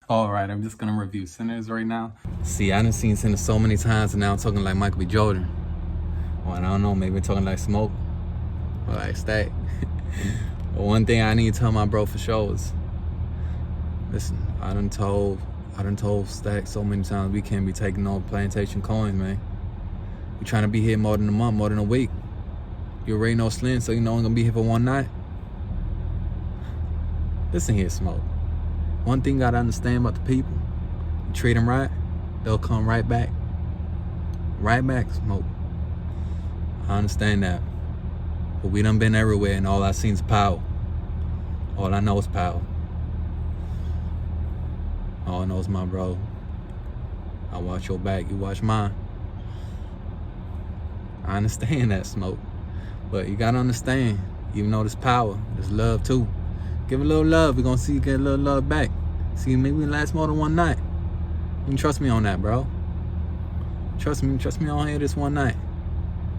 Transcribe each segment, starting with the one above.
All right, I'm just gonna review Sinners right now. See, I done seen Sinners so many times, and now I'm talking like Michael B. Jordan. Well, I don't know, maybe I'm talking like Smoke or like Stack. But one thing I need to tell my bro for sure is, listen, I done told Stack so many times we can't be taking no plantation coins, man. We trying to be here more than a month, more than a week. You already know Slim, so you know I'm gonna be here for one night. Listen here, Smoke. One thing you gotta understand about the people, you treat them right, they'll come right back. Right back, Smoke. I understand that. But we done been everywhere and all I seen is power. All I know is power. All I know is my bro. I watch your back, you watch mine. I understand that, Smoke. But you gotta understand, even though there's power, there's love too. Give a little love, we're gonna see you get a little love back. See, maybe it lasts more than one night. You can trust me on that, bro. Trust me on here this one night.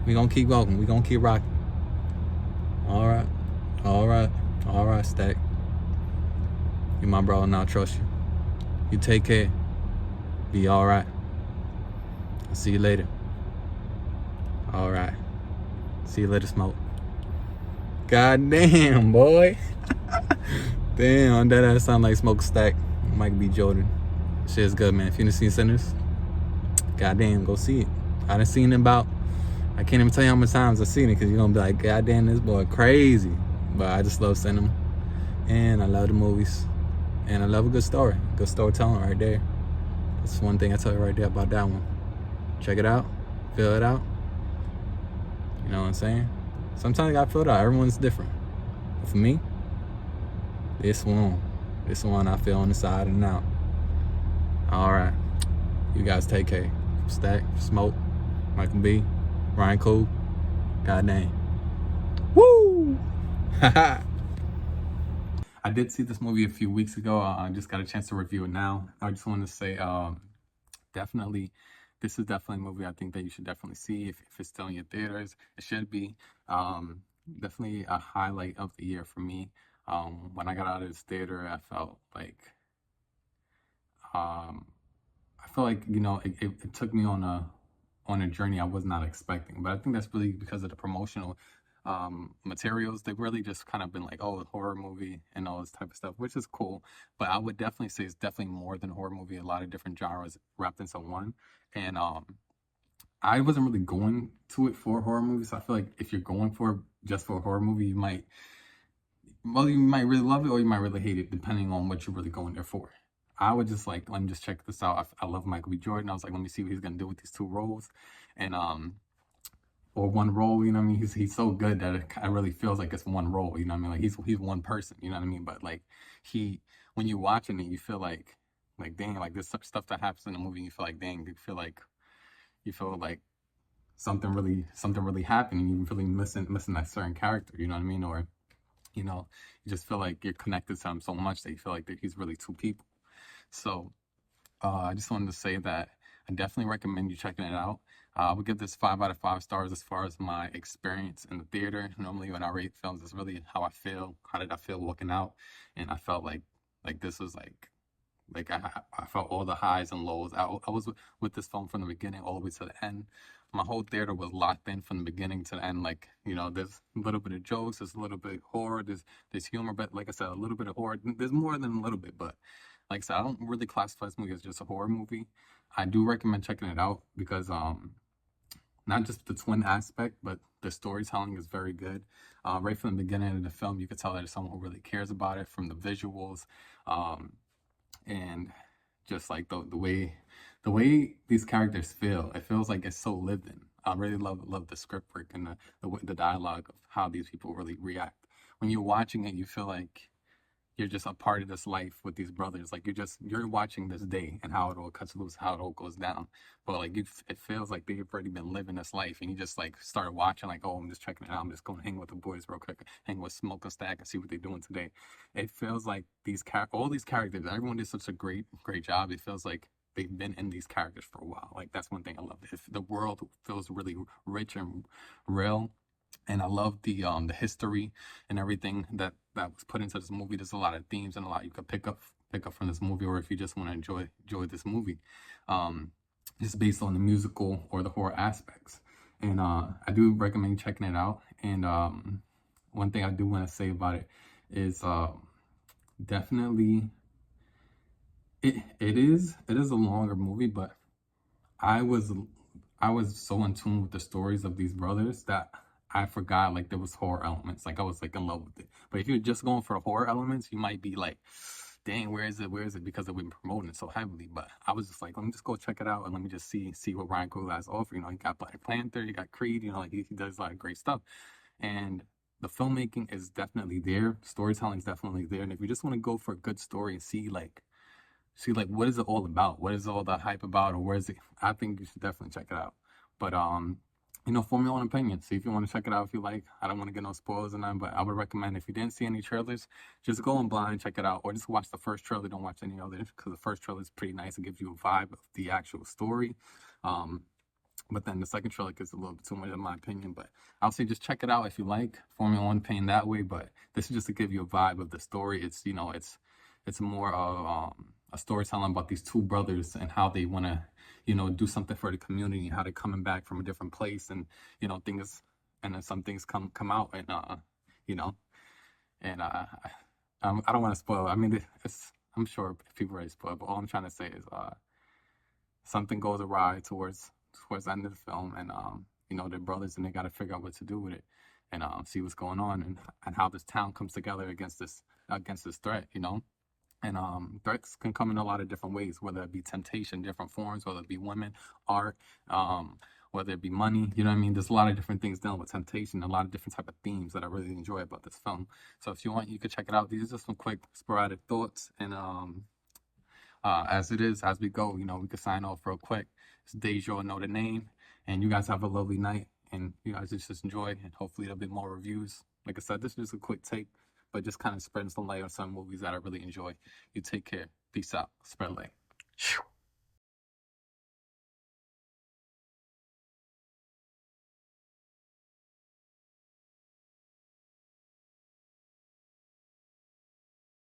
We gonna keep walking, we gonna keep rocking. All right, Stack. You my bro, and I trust you. You take care. Be all right. I'll see you later. All right. See you later, Smoke. God damn, boy. Damn, that ass sound like Smoke Stack. Michael B. Jordan. Shit's good, man. If you didn't see Sinners, goddamn, go see it. I done seen it about, I can't even tell you how many times I've seen it, because you're going to be like, goddamn, this boy crazy. But I just love cinema. And I love the movies. And I love a good story. Good storytelling right there. That's one thing I tell you right there about that one. Check it out. Feel it out. You know what I'm saying? Sometimes I gotta feel it out. Everyone's different. But for me, this one I feel on the side and out. All right. You guys take care. Stack, Smoke, Michael B, Ryan Coog. God dang. Woo! I did see this movie a few weeks ago. I just got a chance to review it now. I just wanted to say, definitely, this is definitely a movie I think that you should definitely see if it's still in your theaters. It should be. Definitely a highlight of the year for me. When I got out of this theater, I felt like, it took me on a journey I was not expecting. But I think that's really because of the promotional materials. They've really just kind of been like, oh, a horror movie and all this type of stuff, which is cool. But I would definitely say it's definitely more than a horror movie. A lot of different genres wrapped into one. And I wasn't really going to it for horror movies. So I feel like if you're going for just for a horror movie, you might really love it or you might really hate it, depending on what you're really going there for. I would just like, let me just check this out. I love Michael B. Jordan. I was like, let me see what he's gonna do with these two roles, and or one role. You know what I mean? He's so good that it really feels like it's one role. You know what I mean? Like he's one person. You know what I mean? But like when you're watching it, you feel like dang, like this stuff that happens in the movie. You feel like dang, you feel like something really happened, and you really missing that certain character. You know what I mean? Or you just feel like you're connected to him so much that you feel like that he's really two people. So I just wanted to say that I definitely recommend you checking it out. I would give this 5 out of 5 stars as far as my experience in the theater. Normally when I rate films, it's really how I feel. How did I feel walking out? And I felt like this was I felt all the highs and lows. I was with this film from the beginning all the way to the end. My whole theater was locked in from the beginning to the end. Like, there's a little bit of jokes, there's a little bit of horror, there's humor, but like I said, a little bit of horror. There's more than a little bit, but like I said, I don't really classify this movie as just a horror movie. I do recommend checking it out because not just the twin aspect, but the storytelling is very good. Right from the beginning of the film, you could tell that it's someone who really cares about it, from the visuals, and just like the way these characters feel. It feels like it's so lived in. I really love the script work and the dialogue of how these people really react. When you're watching it, you feel like you're just a part of this life with these brothers. Like you're watching this day and how it all cuts loose, how it all goes down. But like it feels like they've already been living this life, and you just like start watching like, oh, I'm just checking it out. I'm just going to hang with the boys real quick, hang with Smoke and Stack and see what they're doing today. It feels like all these characters, everyone did such a great job. It feels like they've been in these characters for a while. Like that's one thing I love. If the world feels really rich and real, and I love the history and everything that was put into this movie. There's a lot of themes and a lot you could pick up pick up from this movie, or if you just want to enjoy this movie, um, just based on the musical or the horror aspects. And I do recommend checking it out. And one thing I do want to say about it is definitely it is a longer movie, but I was I was so in tune with the stories of these brothers that I forgot like there was horror elements. Like I was like in love with it. But if you're just going for horror elements, you might be like, dang, where is it? Where is it? Because they've been promoting it so heavily. But I was just like, let me just go check it out and let me just see what Ryan Coogler has to offer. You know, he got Black Panther, he got Creed, you know, like he does a lot of great stuff. And the filmmaking is definitely there. Storytelling is definitely there. And if you just want to go for a good story and see like what is it all about? What is all the hype about, or where is it? I think you should definitely check it out. But form your own opinion. See if you want to check it out if you like. I don't want to get no spoilers and that, but I would recommend if you didn't see any trailers, just go in blind, check it out, or just watch the first trailer. Don't watch any others because the first trailer is pretty nice. It gives you a vibe of the actual story. Um, but then the second trailer gets a little bit too much in my opinion. But I'll say just check it out if you like. Form your own opinion that way. But this is just to give you a vibe of the story. It's more of a storytelling about these two brothers and how they want to, do something for the community, how they're coming back from a different place, and things, and then some things come out, and you know, and I don't want to spoil. I mean, I'm sure people already spoiled, but all I'm trying to say is something goes awry towards the end of the film, and they're brothers and they got to figure out what to do with it, and see what's going on, and how this town comes together against this threat, and threats can come in a lot of different ways, whether it be temptation, different forms, whether it be women, art, whether it be money. You know what I mean? There's a lot of different things dealing with temptation, a lot of different type of themes that I really enjoy about this film. So if you want, you could check it out. These are just some quick sporadic thoughts, and as we go, we could sign off real quick. It's Dejo, know the name, and you guys have a lovely night, and you guys just enjoy, and hopefully there'll be more reviews. Like I said, this is just a quick take, but just kind of spreading some light on some movies that I really enjoy. You take care. Peace out. Spread light.